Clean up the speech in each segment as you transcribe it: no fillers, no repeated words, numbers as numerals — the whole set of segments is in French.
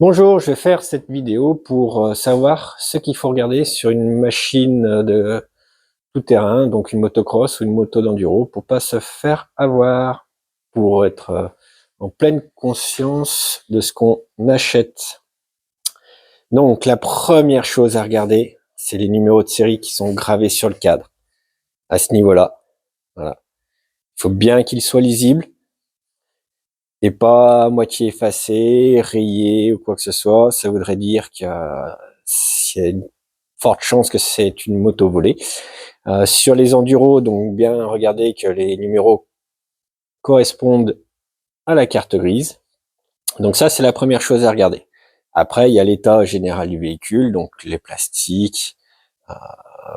Bonjour, je vais faire cette vidéo pour savoir ce qu'il faut regarder sur une machine de tout-terrain, donc une motocross ou une moto d'enduro, pour pas se faire avoir, pour être en pleine conscience de ce qu'on achète. Donc la première chose à regarder, c'est les numéros de série qui sont gravés sur le cadre. À ce niveau-là, voilà. Il faut bien qu'ils soient lisibles et pas à moitié effacés, rayés ou quoi que ce soit. Ça voudrait dire qu'il y a une forte chance que c'est une moto volée. Sur les enduros, donc bien regarder que les numéros correspondent à la carte grise. Donc ça, c'est la première chose à regarder. Après, il y a l'état général du véhicule, donc les plastiques,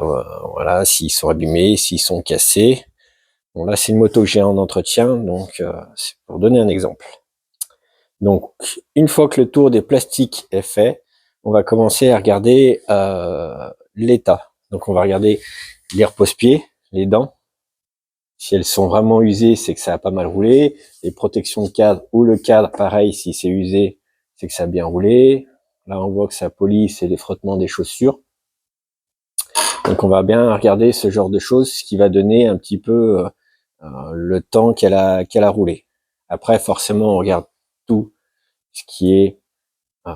voilà, s'ils sont abîmés, s'ils sont cassés. Bon, là, c'est une moto que j'ai en entretien, donc c'est pour donner un exemple. Donc, une fois que le tour des plastiques est fait, on va commencer à regarder l'état. Donc, on va regarder les repose-pieds, les dents. Si elles sont vraiment usées, c'est que ça a pas mal roulé. Les protections de cadre ou le cadre, pareil, si c'est usé, c'est que ça a bien roulé. Là, on voit que ça polie, c'est les frottements des chaussures. Donc, on va bien regarder ce genre de choses, ce qui va donner un petit peu le temps qu'elle a roulé. Après, forcément, on regarde tout ce qui est euh,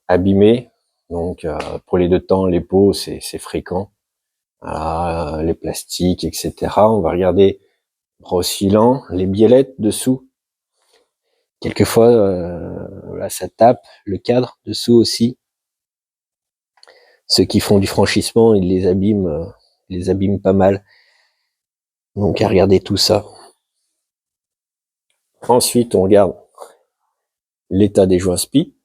abîmé. Donc, pour les deux temps, les pots, c'est fréquent. Les plastiques, etc. On va regarder oscillant, les biellettes dessous. Quelquefois, là, ça tape le cadre dessous aussi. Ceux qui font du franchissement, ils les abîment pas mal. Donc, à regarder tout ça. Ensuite, on regarde l'état des joints spi.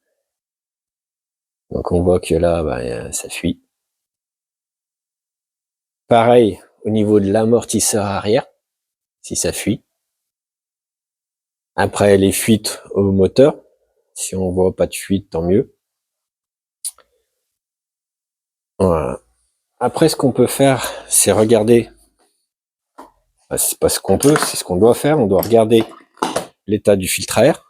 Donc, on voit que là, ça fuit. Pareil, au niveau de l'amortisseur arrière, si ça fuit. Après, les fuites au moteur. Si on voit pas de fuite, tant mieux. Voilà. Après, ce qu'on peut faire, c'est regarder. C'est pas ce qu'on peut, c'est ce qu'on doit faire. On doit regarder l'état du filtre à air.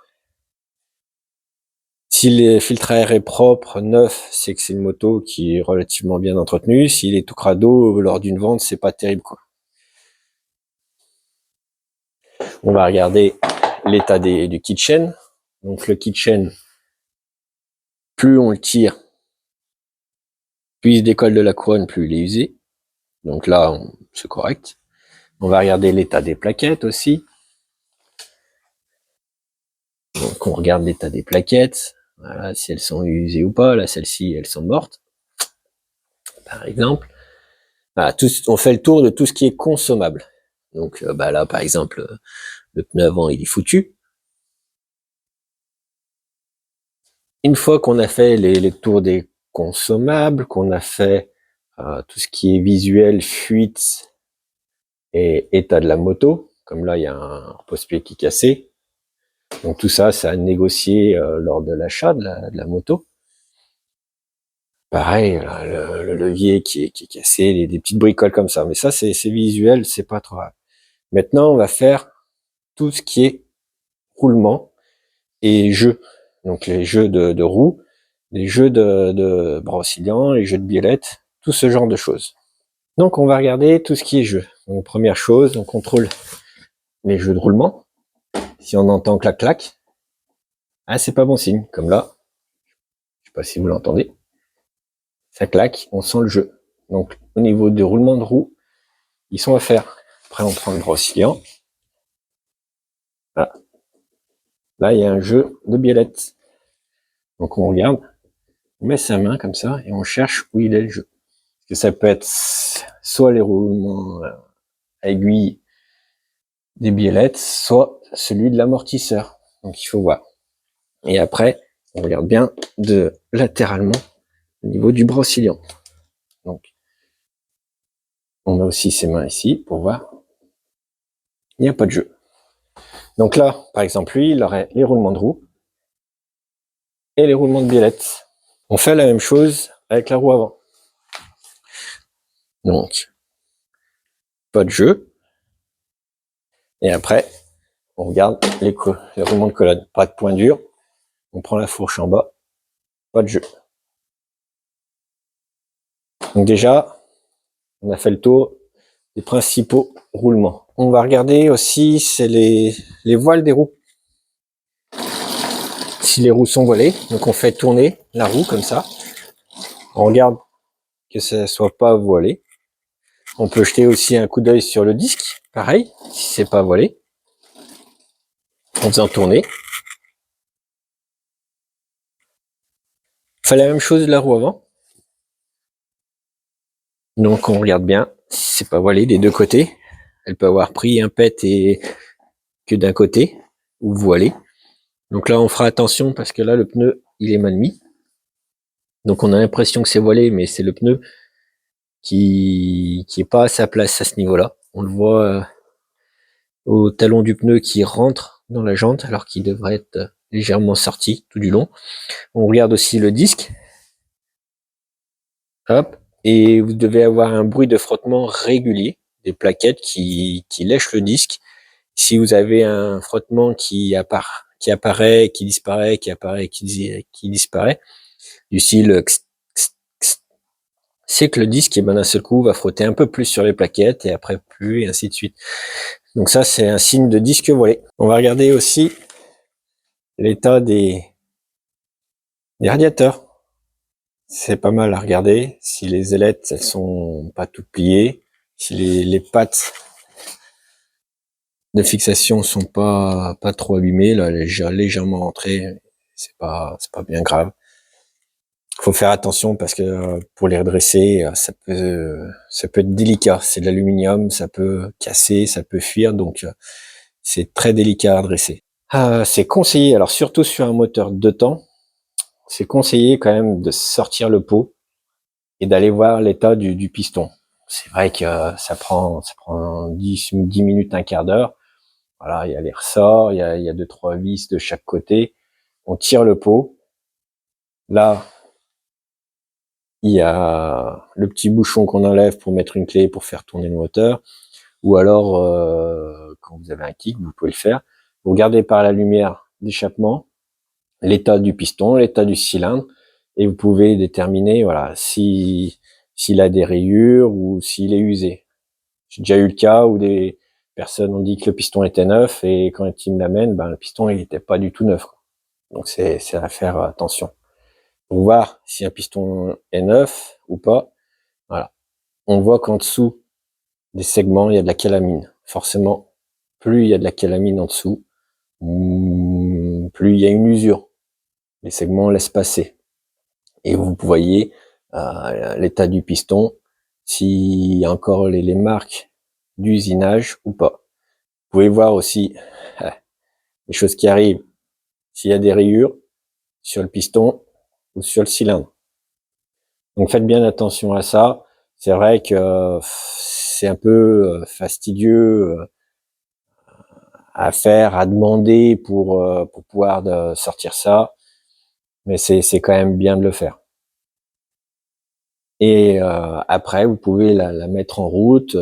Si le filtre à air est propre, neuf, c'est que c'est une moto qui est relativement bien entretenue. S'il est tout crado, lors d'une vente, c'est pas terrible, quoi. On va regarder l'état du kitchen. Donc, le kitchen, plus on le tire, plus il se décolle de la couronne, plus il est usé. Donc là, c'est correct. On va regarder l'état des plaquettes aussi. Donc on regarde l'état des plaquettes, voilà, si elles sont usées ou pas. Là, celles-ci, elles sont mortes, par exemple. Voilà, on fait le tour de tout ce qui est consommable. Donc là, par exemple, le pneu avant, il est foutu. Une fois qu'on a fait les tours des consommables, qu'on a fait tout ce qui est visuel, fuite et état de la moto, comme là, il y a un repose-pied qui est cassé. Donc tout ça, c'est à négocier lors de l'achat de la moto. Pareil, le levier qui est cassé, des petites bricoles comme ça. Mais ça, c'est visuel, c'est pas trop grave. Maintenant, on va faire tout ce qui est roulement et jeux. Donc les jeux de roues, les jeux de brossillants, les jeux de biellettes, tout ce genre de choses. Donc on va regarder tout ce qui est jeu. Donc première chose, on contrôle les jeux de roulement. Si on entend clac clac, c'est pas bon signe. Comme là, je sais pas si vous l'entendez. Ça claque, on sent le jeu. Donc au niveau du roulement de roue, ils sont à faire. Après on prend le brossillon. Voilà. Là il y a un jeu de biellettes. Donc on regarde, on met sa main comme ça et on cherche où il est le jeu. Parce que ça peut être soit les roulements à aiguille des biellettes, soit celui de l'amortisseur. Donc il faut voir. Et après, on regarde bien de latéralement au niveau du brossillon. Donc on a aussi ses mains ici pour voir. Il n'y a pas de jeu. Donc là, par exemple, lui, il aurait les roulements de roue et les roulements de biellettes. On fait la même chose avec la roue avant. Donc, pas de jeu. Et après, on regarde les roulements de colonne. Pas de point dur. On prend la fourche en bas pas de jeu. Donc déjà, on a fait le tour des principaux roulements. On va regarder aussi, c'est les voiles des roues. Si les roues sont voilées, donc on fait tourner la roue comme ça. On regarde que ça soit pas voilé. On peut jeter aussi un coup d'œil sur le disque, pareil, si c'est pas voilé, en faisant tourner. On fait la même chose de la roue avant. Donc on regarde bien si c'est pas voilé des deux côtés. Elle peut avoir pris un pet et que d'un côté, ou voilé. Donc là on fera attention parce que là le pneu il est mal mis. Donc on a l'impression que c'est voilé, mais c'est le pneu qui est pas à sa place à ce niveau-là. On le voit au talon du pneu qui rentre dans la jante alors qu'il devrait être légèrement sorti tout du long. On regarde aussi le disque. Hop. Et vous devez avoir un bruit de frottement régulier des plaquettes qui lèchent le disque. Si vous avez un frottement qui apparaît, qui disparaît, qui apparaît, qui disparaît, du style c'est que le disque, d'un seul coup, va frotter un peu plus sur les plaquettes et après plus, et ainsi de suite. Donc ça, c'est un signe de disque voilé. On va regarder aussi l'état des radiateurs. C'est pas mal à regarder. Si les ailettes, elles sont pas toutes pliées, si les pattes de fixation sont pas trop abîmées, là, légèrement rentrées, c'est pas bien grave. Faut faire attention parce que pour les redresser, ça peut être délicat. C'est de l'aluminium, ça peut casser, ça peut fuir, donc c'est très délicat à redresser. C'est conseillé, alors surtout sur un moteur 2 temps, c'est conseillé quand même de sortir le pot et d'aller voir l'état du piston. C'est vrai que ça prend 10 minutes, un quart d'heure. Voilà, il y a les ressorts, il y a 2-3 vis de chaque côté. On tire le pot. Là, il y a le petit bouchon qu'on enlève pour mettre une clé pour faire tourner le moteur. Ou alors, quand vous avez un kick, vous pouvez le faire. Vous regardez par la lumière d'échappement l'état du piston, l'état du cylindre, et vous pouvez déterminer, voilà, s'il a des rayures ou s'il est usé. J'ai déjà eu le cas où des personnes ont dit que le piston était neuf et quand ils me l'amènent, ben le piston il était pas du tout neuf. Donc c'est à faire attention. Pour voir si un piston est neuf ou pas, voilà. On voit qu'en dessous des segments, il y a de la calamine. Forcément, plus il y a de la calamine en dessous, plus il y a une usure. Les segments laissent passer. Et vous voyez l'état du piston, s'il y a encore les marques d'usinage ou pas. Vous pouvez voir aussi les choses qui arrivent, s'il y a des rayures sur le piston ou sur le cylindre. Donc faites bien attention à ça. C'est vrai que c'est un peu fastidieux à faire, à demander pour pouvoir sortir ça, mais c'est quand même bien de le faire. Et après, vous pouvez la mettre en route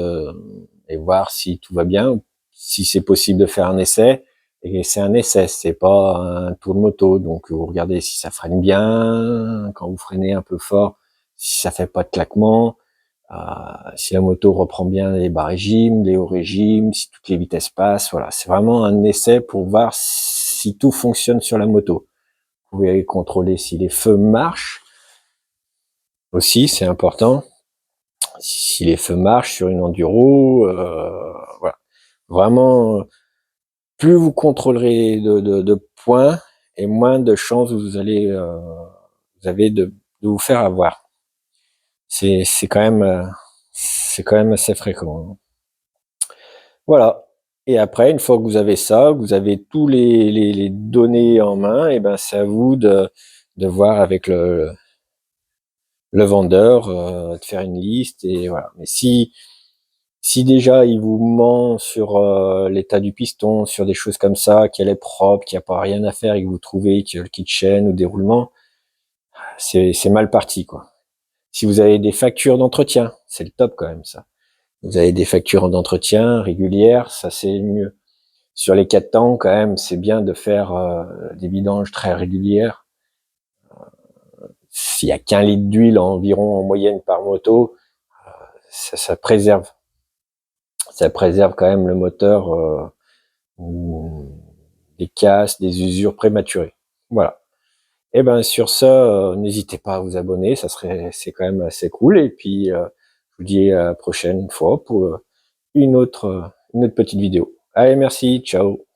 et voir si tout va bien, si c'est possible de faire un essai. Et c'est un essai, c'est pas un tour de moto. Donc vous regardez si ça freine bien, quand vous freinez un peu fort, si ça fait pas de claquement, si la moto reprend bien les bas régimes, les hauts régimes, si toutes les vitesses passent. Voilà, c'est vraiment un essai pour voir si tout fonctionne sur la moto. Vous pouvez contrôler si les feux marchent aussi, c'est important. Si les feux marchent sur une enduro, voilà. Vraiment, plus vous contrôlerez de points et moins de chances vous avez de vous faire avoir. C'est quand même assez fréquent. Voilà. Et après, une fois que vous avez ça, vous avez tous les données en main, et ben c'est à vous de voir avec le vendeur, de faire une liste et voilà. Mais si déjà il vous ment sur l'état du piston, sur des choses comme ça, qu'elle est propre, qu'il n'y a pas rien à faire et que vous trouvez que le kit chaîne ou déroulement, c'est mal parti quoi. Si vous avez des factures d'entretien, c'est le top quand même ça. Vous avez des factures d'entretien régulières, ça c'est mieux. Sur les 4 temps quand même, c'est bien de faire des vidanges très régulières s'il y a qu'1 litre d'huile environ en moyenne par moto, ça préserve quand même le moteur des casses, des usures prématurées. Voilà. Et ben sur ça, n'hésitez pas à vous abonner, c'est quand même assez cool. Et puis je vous dis à la prochaine fois pour une autre petite vidéo. Allez, merci, ciao.